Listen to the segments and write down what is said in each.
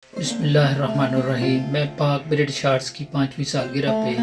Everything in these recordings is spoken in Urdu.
بسم اللہ الرحمن الرحیم۔ میں پاک برٹش آرٹس کی 5ویں سالگرہ پہ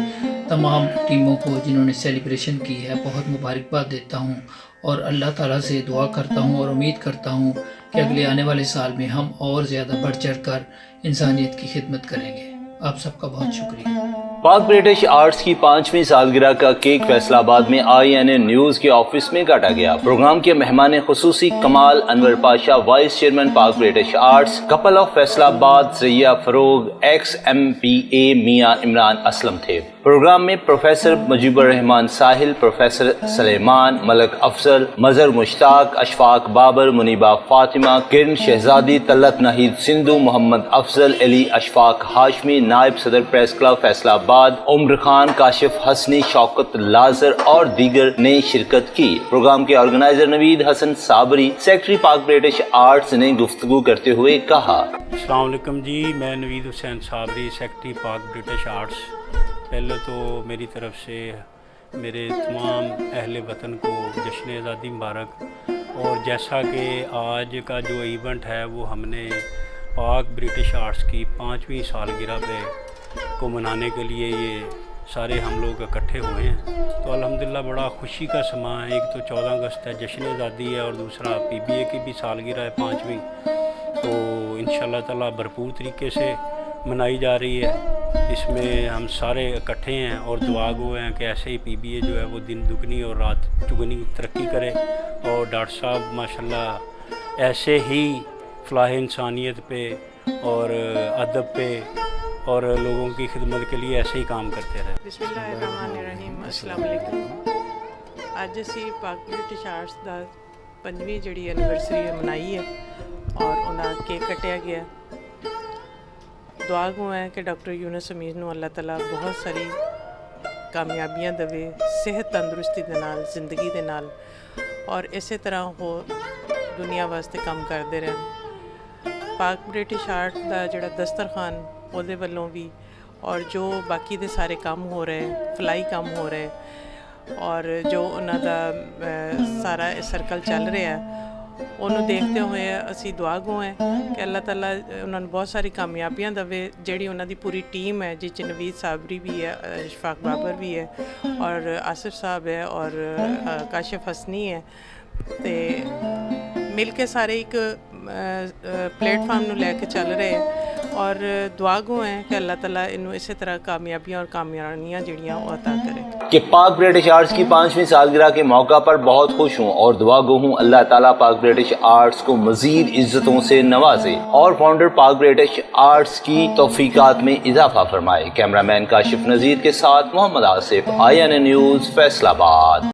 تمام ٹیموں کو جنہوں نے سیلیبریشن کی ہے بہت مبارکباد دیتا ہوں اور اللہ تعالیٰ سے دعا کرتا ہوں اور امید کرتا ہوں کہ اگلے آنے والے سال میں ہم اور زیادہ بڑھ چڑھ کر انسانیت کی خدمت کریں گے۔ آپ سب کا بہت شکریہ۔ پاک برٹش آرٹس کی 5ویں سالگرہ کا کیک فیصل آباد میں INA نیوز کے آفس میں کاٹا گیا۔ پروگرام کے مہمان خصوصی کمال انور پاشا، وائس چیئرمین پاک British arts, couple of Faisal آباد ضیاء فروغ، ایکس MPA میاں عمران اسلم تھے۔ پروگرام میں پروفیسر مجیب الرحمان ساحل، پروفیسر سلیمان، ملک افضل، مظہر مشتاق، اشفاق بابر، منیبہ فاطمہ، کرن شہزادی، طلعت ناہید سندھو، محمد افضل علی، اشفاق ہاشمی، نائب صدر پریس کلب فیصل آباد، عمر خان، کاشف حسنی، شوکت لازر اور دیگر نے شرکت کی۔ پروگرام کے آرگنائزر نوید حسن صابری، سیکرٹری پاک برٹش آرٹس نے گفتگو کرتے ہوئے کہا: السلام علیکم جی، میں نوید حسین صابری، سیکرٹری پاک برٹش آرٹس۔ پہلے تو میری طرف سے میرے تمام اہل وطن کو جشن آزادی مبارک۔ اور جیسا کہ آج کا جو ایونٹ ہے وہ ہم نے پاک برٹش آرٹس کی 5ویں سالگرہ پہ کو منانے کے لیے یہ سارے ہم لوگ اکٹھے ہوئے ہیں، تو الحمدللہ بڑا خوشی کا سماں ہے۔ ایک تو 14 اگست ہے، جشن آزادی ہے، اور دوسرا PBA کی بھی سالگرہ ہے 5ویں، تو انشاءاللہ تعالیٰ بھرپور طریقے سے منائی جا رہی ہے۔ اس میں ہم سارے اکٹھے ہیں اور دعا گو ہیں کہ ایسے ہی PBA جو ہے وہ دن دگنی اور رات چگنی ترقی کرے، اور ڈاکٹر صاحب ماشاءاللہ ایسے ہی فلاح انسانیت پہ اور ادب پہ اور لوگوں کی خدمت کے لیے ایسے ہی کام کرتے رہے۔ بسم اللہ الرحمن الرحیم۔ السلام علیکم۔ ਅੱਜ ਅਸੀਂ ਪਾਕ ਬ੍ਰਿਟਿਸ਼ ਆਰਟਸ ਦਾ 5ਵੀਂ ਜਿਹੜੀ ਐਨੀਵਰਸਰੀ ਮਨਾਈ ਹੈ ਔਰ ਉਹਨਾਂ ਕੇਕ ਕੱਟਿਆ ਗਿਆ। ਦੁਆ ਗੋ ਹੈ ਕਿ ਡਾਕਟਰ ਯੂਨਸ ਅਮੀਰ ਨੂੰ ਅੱਲਾਹ ਤਾਲਾ ਬਹੁਤ ਸਾਰੀ ਕਾਮਯਾਬੀਆਂ ਦੇਵੇ, ਸਿਹਤ ਤੰਦਰੁਸਤੀ ਦੇ ਨਾਲ, ਜ਼ਿੰਦਗੀ ਦੇ ਨਾਲ, ਔਰ ਇਸੇ ਤਰ੍ਹਾਂ ਉਹ ਦੁਨੀਆ ਵਾਸਤੇ ਕੰਮ ਕਰਦੇ ਰਹਿਣ। ਪਾਕ ਬ੍ਰਿਟਿਸ਼ ਆਰਟ ਦਾ ਜਿਹੜਾ ਦਸਤਰਖਾਨ ਉਹਦੇ ਵੱਲੋਂ ਵੀ ਔਰ ਜੋ ਬਾਕੀ ਦੇ ਸਾਰੇ ਕੰਮ ਹੋ ਰਹੇ, ਫਲਾਈ ਕੰਮ ਹੋ ਰਹੇ, ਔਰ ਜੋ ਉਹਨਾਂ ਦਾ ਸਾਰਾ ਸਰਕਲ ਚੱਲ ਰਿਹਾ, ਉਹਨੂੰ ਦੇਖਦੇ ਹੋਏ ਅਸੀਂ ਦੁਆ ਗੋ ਹੈ ਕਿ ਅੱਲਾਹ ਤਾਲਾ ਉਹਨਾਂ ਨੂੰ ਬਹੁਤ ਸਾਰੀ ਕਾਮਯਾਬੀਆਂ ਦੇਵੇ। ਜਿਹੜੀ ਉਹਨਾਂ ਦੀ ਪੂਰੀ ਟੀਮ ਹੈ, ਜਿਸ 'ਚ ਨਵੀਦ ਸਾਬਰੀ ਵੀ ਹੈ, ਇਸ਼ਫਾਕ ਬਾਬਰ ਵੀ ਹੈ, ਔਰ ਆਸਿਫ ਸਾਹਿਬ ਹੈ, ਔਰ ਕਾਸ਼ਿਫ ਹਸਨੀ ਹੈ, ਤੇ ਮਿਲ ਕੇ ਸਾਰੇ ਇੱਕ ਪਲੇਟਫਾਰਮ ਨੂੰ ਲੈ ਕੇ ਚੱਲ ਰਹੇ اور دعا گو ہیں کہ اللہ تعالیٰ انہوں اسی طرح کامیابیاں اور کامیابیاں جڑیاں وہ عطا کرے۔ کہ پاک برٹش آرٹس کی 5ویں سالگرہ کے موقع پر بہت خوش ہوں اور دعا گو ہوں اللہ تعالیٰ پاک برٹش آرٹس کو مزید عزتوں سے نوازے اور فاؤنڈر پاک برٹش آرٹس کی توفیقات میں اضافہ فرمائے۔ کیمرہ مین کاشف نذیر کے ساتھ محمد آصف، INA نیوز، فیصل آباد۔